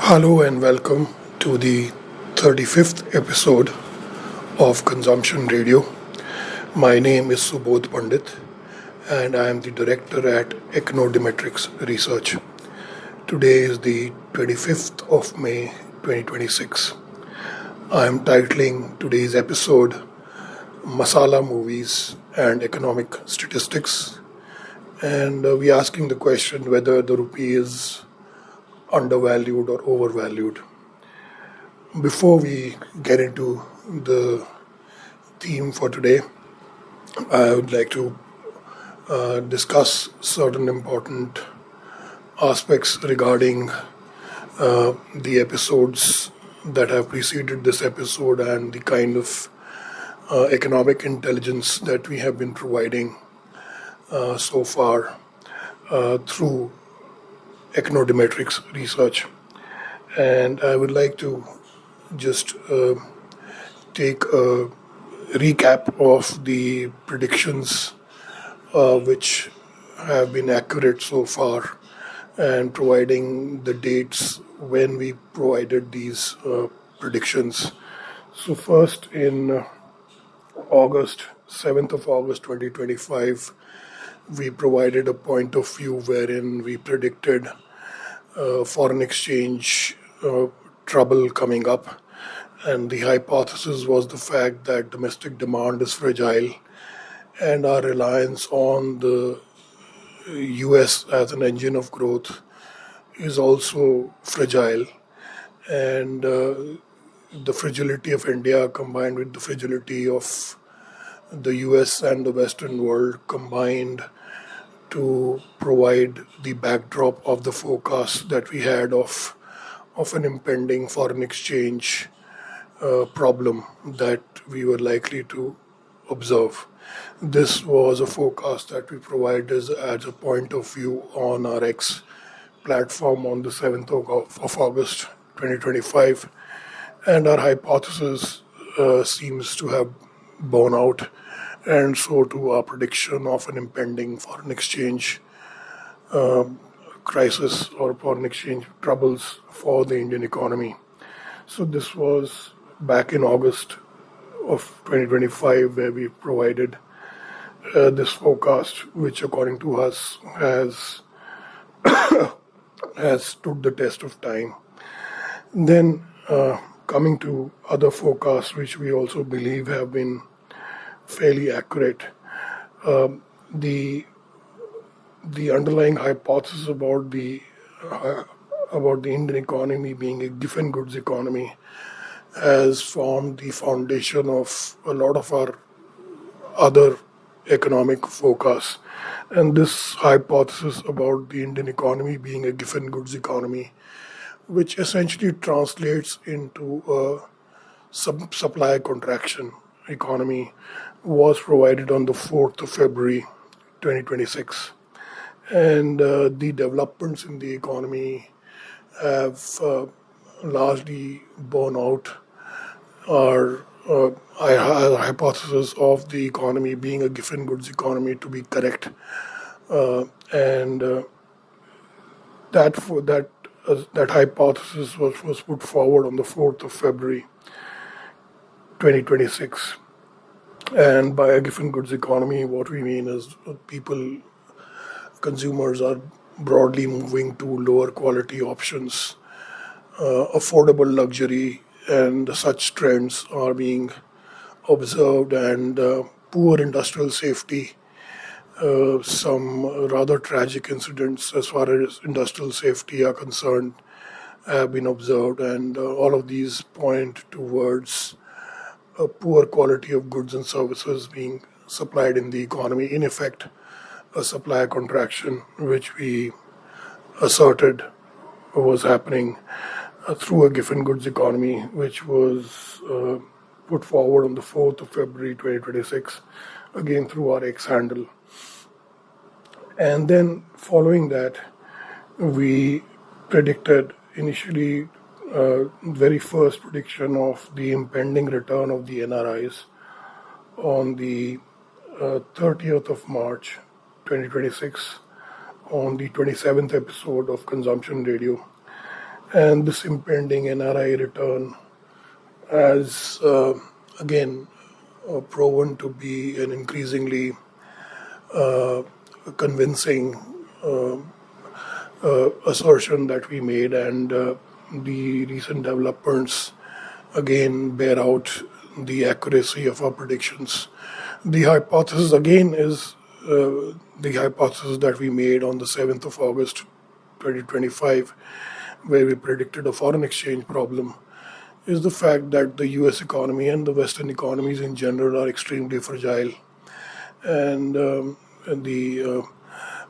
Hello and welcome to the 35th episode of Consumption Radio. My name is Subodh Pandit and I am the director at Econometrics Research. Today is the 25th of May 2026. I am titling today's episode Masala Movies and Economic Statistics, and we are asking the question whether the rupee is undervalued or overvalued. Before we get into the theme for today, I would like to discuss certain important aspects regarding the episodes that have preceded this episode and the kind of economic intelligence that we have been providing so far through econometrics research. And I would like to just take a recap of the predictions which have been accurate so far and providing the dates when we provided these predictions. So, first in August, 7th of August 2025, we provided a point of view wherein we predicted foreign exchange trouble coming up. And the hypothesis was the fact that domestic demand is fragile and our reliance on the US as an engine of growth is also fragile. And the fragility of India combined with the fragility of the US and the Western world combined to provide the backdrop of the forecast that we had of an impending foreign exchange problem that we were likely to observe. This was a forecast that we provided as a point of view on our X platform on the 7th of August 2025, and our hypothesis seems to have borne out, and so too our prediction of an impending foreign exchange crisis or foreign exchange troubles for the Indian economy. So this was back in August of 2025 where we provided this forecast, which according to us has stood the test of time. Then coming to other forecasts, which we also believe have been fairly accurate, the underlying hypothesis about the Indian economy being a given goods economy has formed the foundation of a lot of our other economic forecasts. And this hypothesis about the Indian economy being a given goods economy, which essentially translates into a supply contraction economy, was provided on the 4th of February 2026. And the developments in the economy have largely borne out our hypothesis of the economy being a given goods economy to be correct. And that hypothesis was put forward on the 4th of February 2026. And by a given goods economy, what we mean is consumers are broadly moving to lower quality options, affordable luxury, and such trends are being observed, and poor industrial safety. Some rather tragic incidents as far as industrial safety are concerned have been observed, and all of these point towards a poor quality of goods and services being supplied in the economy. In effect, a supply contraction, which we asserted was happening through a given goods economy, which was put forward on the 4th of February 2026, again through our X handle. And then following that, we predicted initially very first prediction of the impending return of the NRIs on the 30th of March 2026 on the 27th episode of Consumption Radio. And this impending NRI return has again proven to be an increasingly convincing assertion that we made, and the recent developments again bear out the accuracy of our predictions. The hypothesis again is the hypothesis that we made on the 7th of August 2025, where we predicted a foreign exchange problem, is the fact that the US economy and the Western economies in general are extremely fragile. And the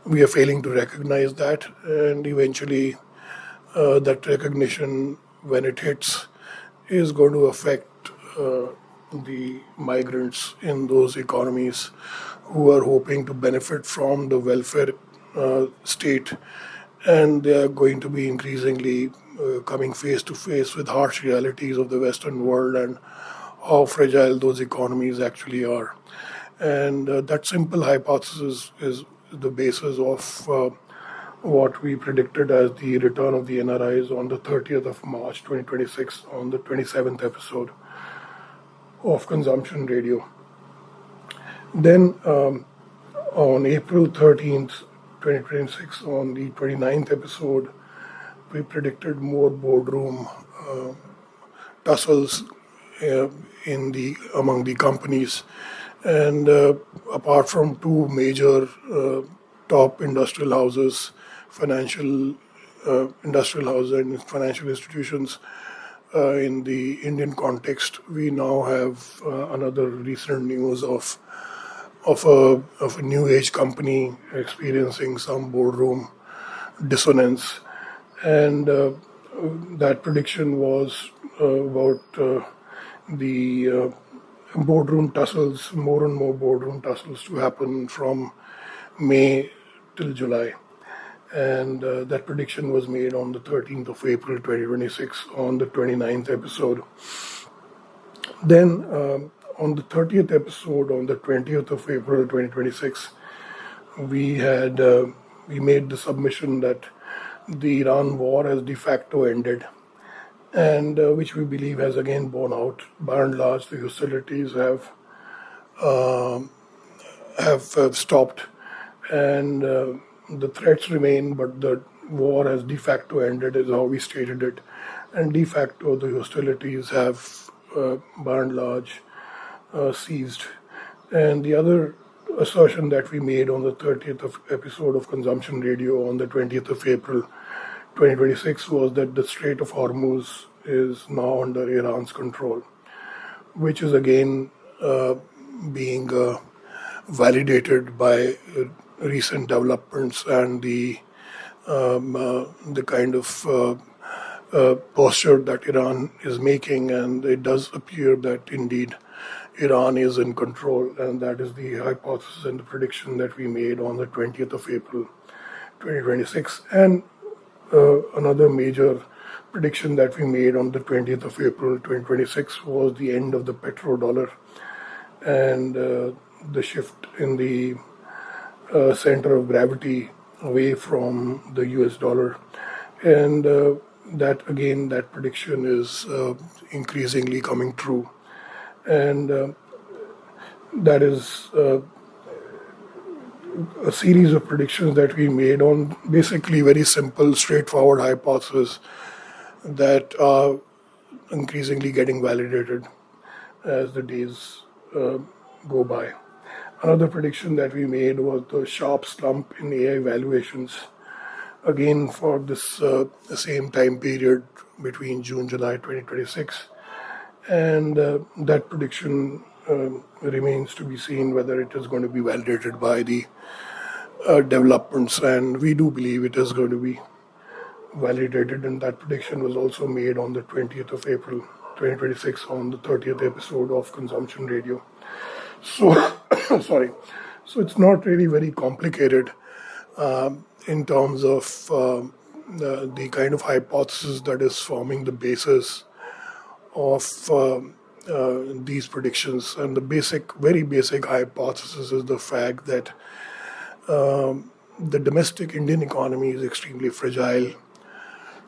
we are failing to recognize that, and eventually that recognition, when it hits, is going to affect the migrants in those economies who are hoping to benefit from the welfare state, and they are going to be increasingly coming face to face with harsh realities of the Western world and how fragile those economies actually are. And that simple hypothesis is the basis of what we predicted as the return of the NRIs on the 30th of March 2026 on the 27th episode of Consumption Radio. Then on April 13th, 2026, on the 29th episode, we predicted more boardroom tussles in the among the companies, and apart from two major top industrial houses, financial industrial houses and financial institutions in the Indian context, we now have another recent news of a new age company experiencing some boardroom dissonance, and that prediction was about the boardroom tussles, more and more boardroom tussles to happen from May till July. And that prediction was made on the 13th of April 2026 on the 29th episode. Then on the 30th episode, on the 20th of April 2026, we made the submission that the Iran war has de facto ended, and which we believe has again borne out. By and large, the hostilities have stopped, and the threats remain, but the war has de facto ended, is how we stated it. And de facto, the hostilities have, by and large, ceased. And the other assertion that we made on the 30th of episode of Consumption Radio on the 20th of April 2026 was that the Strait of Hormuz is now under Iran's control, which is again being validated by recent developments and the kind of posture that Iran is making, and it does appear that indeed Iran is in control, and that is the hypothesis and the prediction that we made on the 20th of April 2026. And another major prediction that we made on the 20th of April 2026 was the end of the petrodollar and the shift in the center of gravity away from the US dollar. And that prediction is increasingly coming true. And that is a series of predictions that we made on basically very simple, straightforward hypotheses that are increasingly getting validated as the days go by. Another prediction that we made was the sharp slump in AI valuations, again for this same time period between June July 2026, and that prediction remains to be seen whether it is going to be validated by the developments, and we do believe it is going to be validated. And that prediction was also made on the 20th of April 2026 on the 30th episode of Consumption Radio. So sorry, so it's not really very complicated in terms of the kind of hypothesis that is forming the basis of these predictions. And the very basic hypothesis is the fact that the domestic Indian economy is extremely fragile.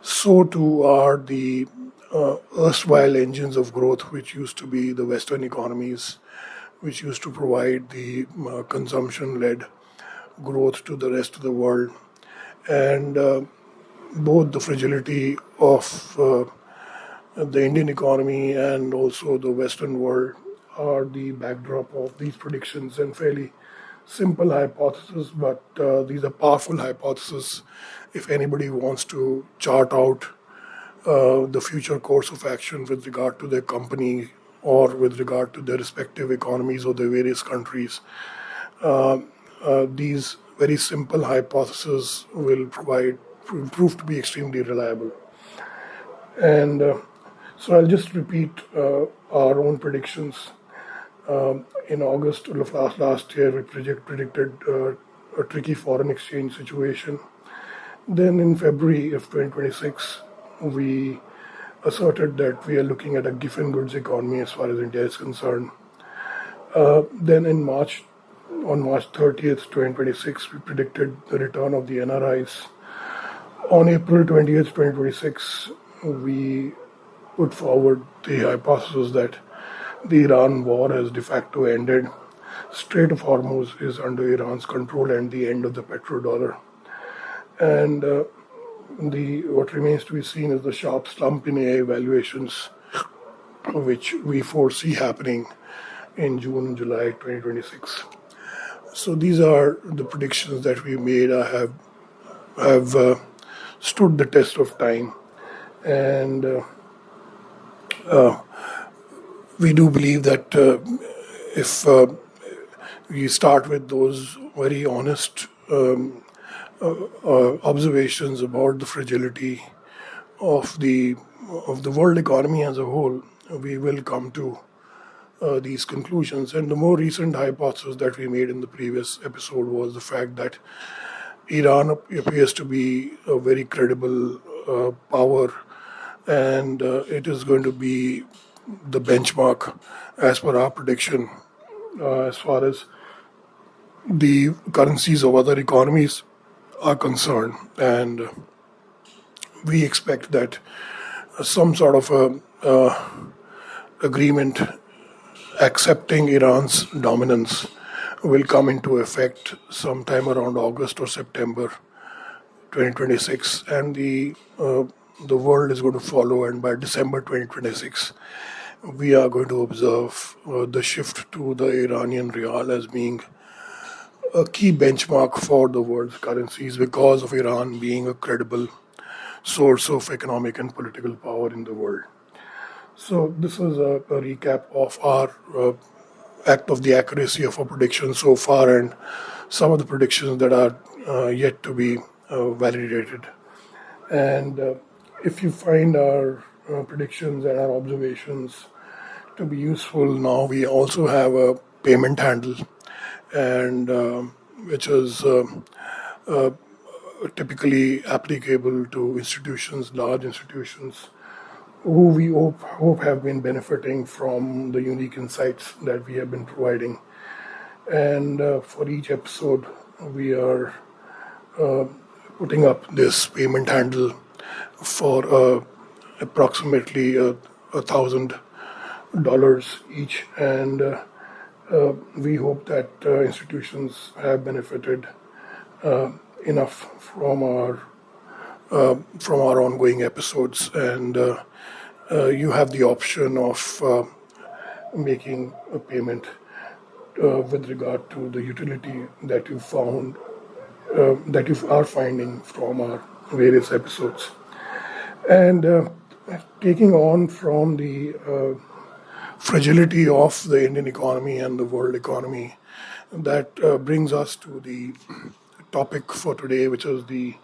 So too are the erstwhile engines of growth, which used to be the Western economies, which used to provide the consumption led growth to the rest of the world. And both the fragility of the Indian economy and also the Western world are the backdrop of these predictions and fairly simple hypotheses, but these are powerful hypotheses. If anybody wants to chart out the future course of action with regard to their company or with regard to their respective economies or their various countries, these very simple hypotheses will prove to be extremely reliable. And so I'll just repeat our own predictions. In August of last year, we predicted a tricky foreign exchange situation. Then in February of 2026, we asserted that we are looking at a giffen goods economy as far as India is concerned. Then in March, on March 30th, 2026, we predicted the return of the NRIs. On April 20th, 2026, we put forward the hypothesis that the Iran war has de facto ended. Strait of Hormuz is under Iran's control and the end of the petrodollar. And the what remains to be seen is the sharp slump in AI valuations, which we foresee happening in June and July 2026. So these are the predictions that we made. I have stood the test of time, and we do believe that if we start with those very honest observations about the fragility of the world economy as a whole, we will come to these conclusions. And the more recent hypothesis that we made in the previous episode was the fact that Iran appears to be a very credible power, and it is going to be the benchmark as per our prediction as far as the currencies of other economies are concerned. And we expect that some sort of agreement accepting Iran's dominance will come into effect sometime around August or September 2026, and the world is going to follow. And by December 2026, we are going to observe the shift to the Iranian rial as being a key benchmark for the world's currencies because of Iran being a credible source of economic and political power in the world. So this is a recap of our act of the accuracy of our predictions so far and some of the predictions that are yet to be validated. And if you find our predictions and our observations to be useful, now we also have a payment handle, and which is typically applicable to institutions, large institutions, who we hope have been benefiting from the unique insights that we have been providing. And for each episode, we are putting up this payment handle for approximately $1,000 each, and we hope that institutions have benefited enough from our ongoing episodes, and you have the option of making a payment with regard to the utility that you found that you are finding from our various episodes. And taking on from the fragility of the Indian economy and the world economy, that brings us to the topic for today, which is the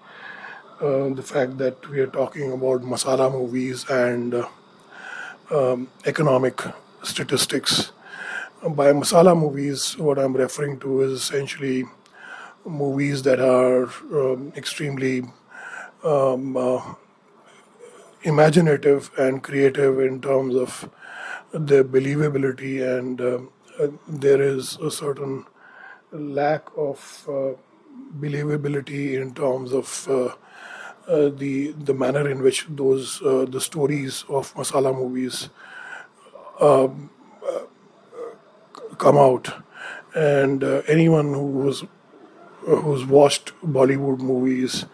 fact that we are talking about masala movies and economic statistics. By masala movies, what I'm referring to is essentially movies that are extremely imaginative and creative in terms of their believability, and there is a certain lack of believability in terms of the manner in which those the stories of masala movies come out, and anyone who's watched Bollywood movies,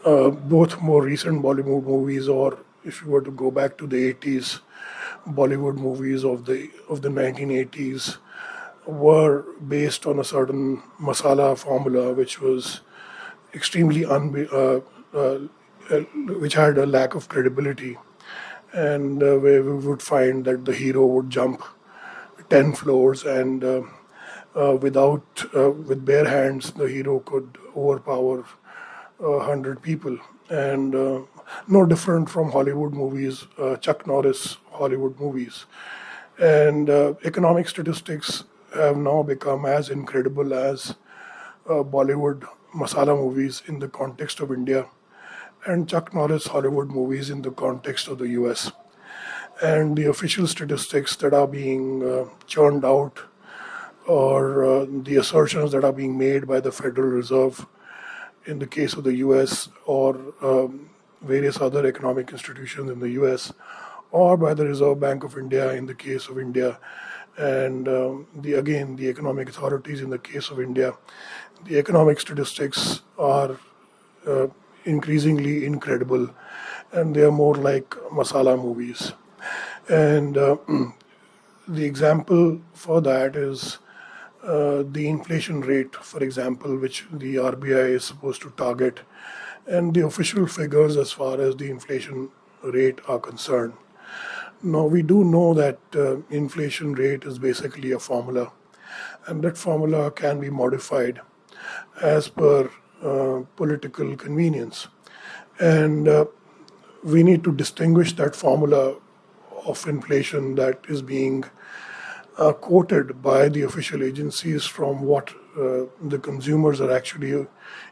both more recent Bollywood movies, or if you were to go back to the 80s, Bollywood movies of the 1980s were based on a certain masala formula, which was extremely which had a lack of credibility, and where we would find that the hero would jump 10 floors and with bare hands the hero could overpower 100 people, and no different from Hollywood movies, Chuck Norris Hollywood movies. And economic statistics have now become as incredible as Bollywood masala movies in the context of India, and Chuck Norris Hollywood movies in the context of the US. And the official statistics that are being churned out, or the assertions that are being made by the Federal Reserve in the case of the US, or various other economic institutions in the US, or by the Reserve Bank of India in the case of India, and the economic authorities in the case of India, the economic statistics are increasingly incredible, and they are more like masala movies. And the example for that is the inflation rate, for example, which the RBI is supposed to target, and the official figures as far as the inflation rate are concerned. Now, we do know that inflation rate is basically a formula, and that formula can be modified as per political convenience. And we need to distinguish that formula of inflation that is being quoted by the official agencies from what the consumers are actually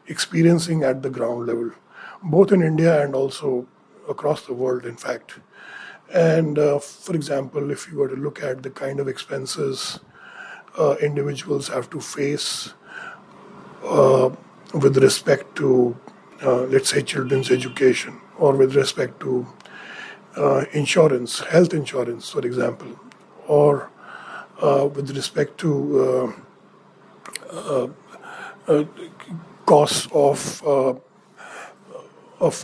experiencing at the ground level, both in India and also across the world, in fact. And for example, if you were to look at the kind of expenses individuals have to face with respect to, let's say, children's education, or with respect to insurance, health insurance, for example, or with respect to costs of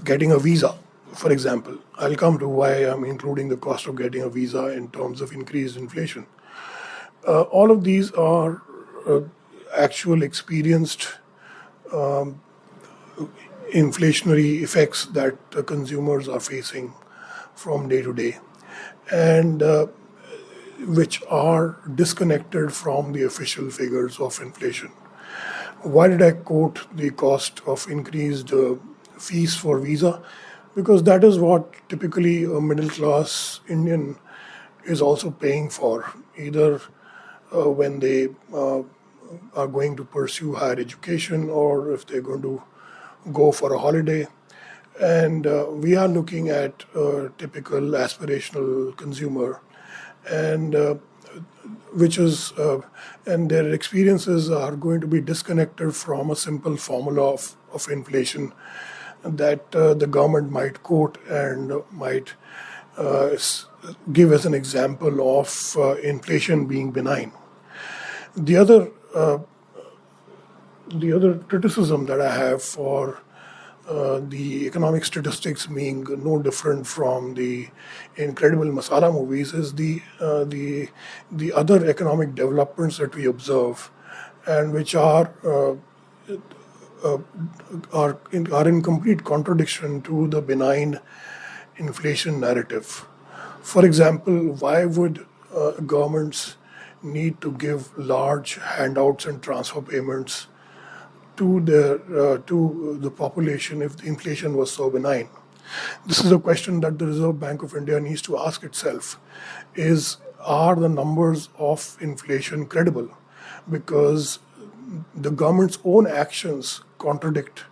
getting a visa, for example. I'll come to why I'm including the cost of getting a visa in terms of increased inflation. All of these are actual experienced inflationary effects that consumers are facing from day to day, and which are disconnected from the official figures of inflation. Why did I quote the cost of increased fees for visa? Because that is what typically a middle class Indian is also paying for, either when they are going to pursue higher education, or if they're going to go for a holiday. And we are looking at a typical aspirational consumer, and which is and their experiences are going to be disconnected from a simple formula of inflation that the government might quote and might give as an example of inflation being benign. The other the other criticism that I have for the economic statistics being no different from the incredible masala movies is the other economic developments that we observe, and which are in complete contradiction to the benign inflation narrative. For example, why would governments need to give large handouts and transfer payments to the population if the inflation was so benign? This is a question that the Reserve Bank of India needs to ask itself: are the numbers of inflation credible? Because the government's own actions contradict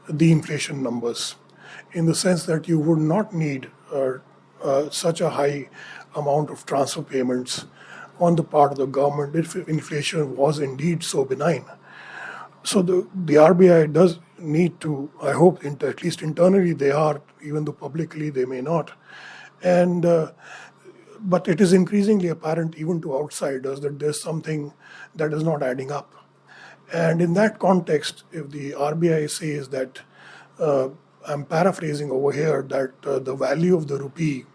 the inflation numbers, in the sense that you would not need such a high amount of transfer payments on the part of the government if inflation was indeed so benign. So the RBI does need to, I hope, at least internally they are, even though publicly they may not. And but it is increasingly apparent even to outsiders that there's something that is not adding up. And in that context, if the RBI says that, uh, I'm paraphrasing over here, that the value of the rupee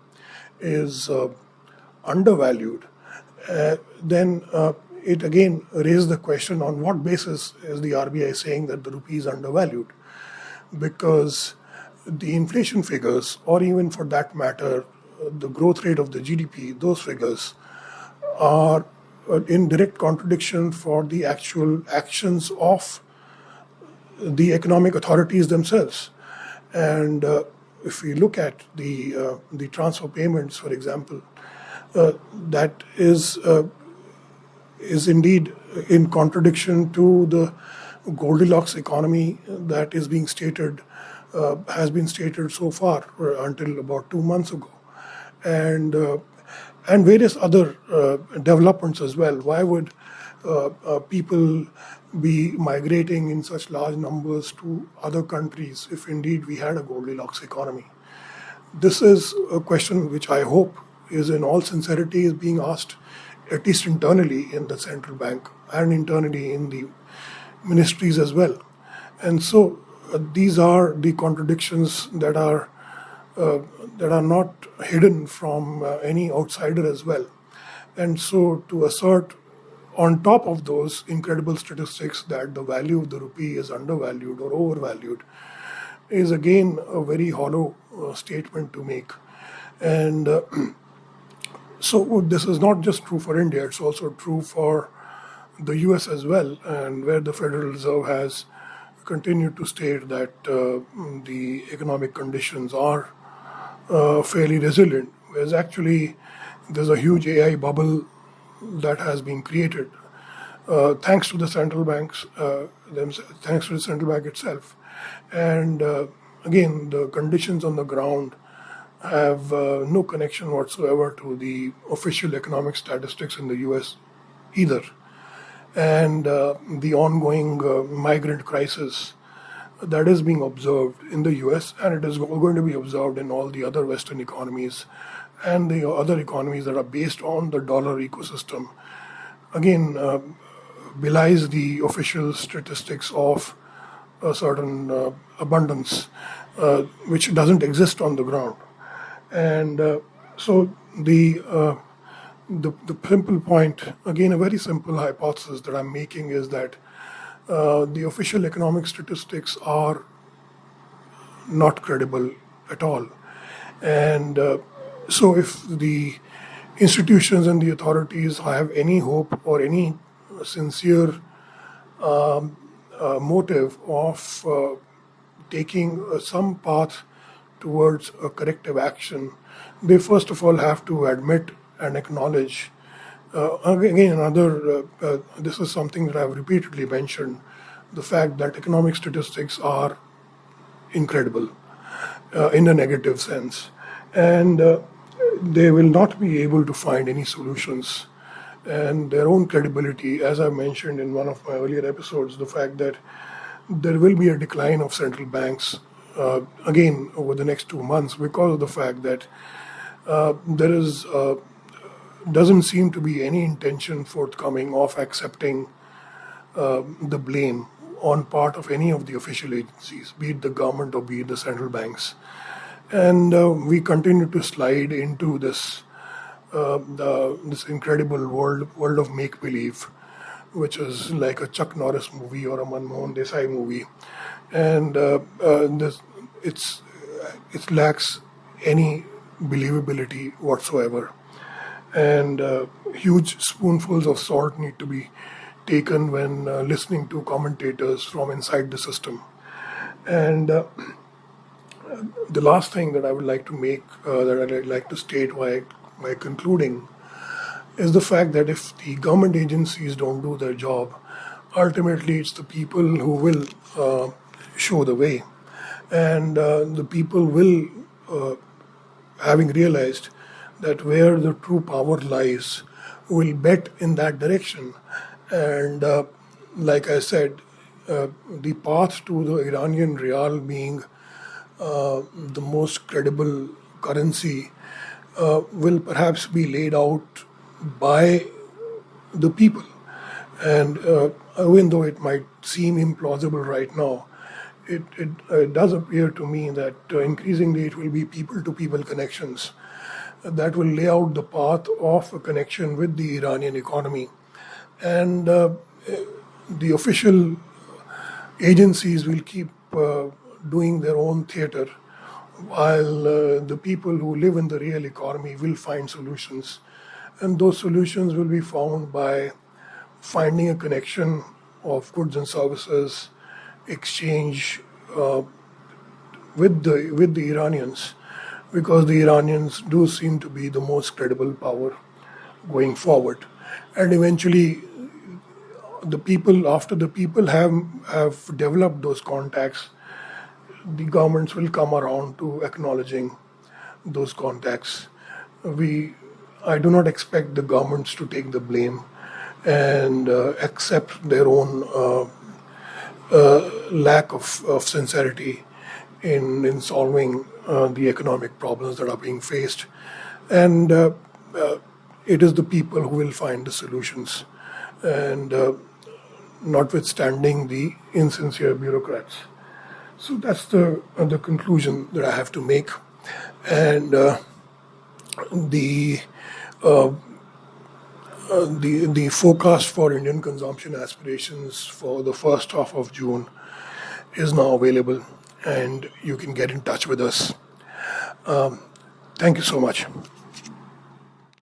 is undervalued, then it again raises the question, on what basis is the RBI saying that the rupee is undervalued? Because the inflation figures, or even for that matter, the growth rate of the GDP, those figures are in direct contradiction for the actual actions of the economic authorities themselves. And if we look at the transfer payments, for example, that is indeed in contradiction to the Goldilocks economy that is being stated, has been stated so far until about 2 months ago, and and various other developments as well. Why would people be migrating in such large numbers to other countries if indeed we had a Goldilocks economy? This is a question which I hope is, in all sincerity, is being asked, at least internally in the central bank and internally in the ministries as well. And so these are the contradictions uh, that are not hidden from any outsider as well. And so to assert, on top of those incredible statistics, that the value of the rupee is undervalued or overvalued is again a very hollow statement to make. And so this is not just true for India, it's also true for the US as well, and where the Federal Reserve has continued to state that the economic conditions are fairly resilient, whereas actually there's a huge AI bubble that has been created thanks to the central banks, thanks to the central bank itself. And again, the conditions on the ground have no connection whatsoever to the official economic statistics in the US either. And the ongoing migrant crisis that is being observed in the US, and it is going to be observed in all the other Western economies and the other economies that are based on the dollar ecosystem, again belies the official statistics of a certain abundance which doesn't exist on the ground. And so the simple point, again, a very simple hypothesis that I'm making is that the official economic statistics are not credible at all. And so if the institutions and the authorities have any hope or any sincere motive of taking some path towards a corrective action, they first of all have to admit and acknowledge. Again, this is something that I've repeatedly mentioned, the fact that economic statistics are incredible in a negative sense. And they will not be able to find any solutions. And their own credibility, as I mentioned in one of my earlier episodes, the fact that there will be a decline of central banks again over the next 2 months because of the fact that there is doesn't seem to be any intention forthcoming of accepting the blame on part of any of the official agencies, be it the government or be it the central banks. And we continue to slide into this this incredible world of make believe, which is like a Chuck Norris movie or a Manmohan Desai movie, and it lacks any believability whatsoever. And huge spoonfuls of salt need to be taken when listening to commentators from inside the system. And the last thing that I would like to make, that I'd like to state by concluding, is the fact that if the government agencies don't do their job, ultimately it's the people who will show the way. And the people will, having realized that where the true power lies, will bet in that direction. And like I said, the path to the Iranian rial being the most credible currency will perhaps be laid out by the people. And even though it might seem implausible right now, it does appear to me that increasingly it will be people to people connections that will lay out the path of a connection with the Iranian economy. And the official agencies will keep doing their own theater, while the people who live in the real economy will find solutions. And those solutions will be found by finding a connection of goods and services, exchange with the Iranians, because the Iranians do seem to be the most credible power going forward. And eventually, after the people have developed those contacts, the governments will come around to acknowledging those contacts. We, I do not expect the governments to take the blame and accept their own lack of sincerity in solving the economic problems that are being faced. And it is the people who will find the solutions, and notwithstanding the insincere bureaucrats. So that's the conclusion that I have to make. And the the forecast for Indian consumption aspirations for the first half of June is now available, and you can get in touch with us. Thank you so much.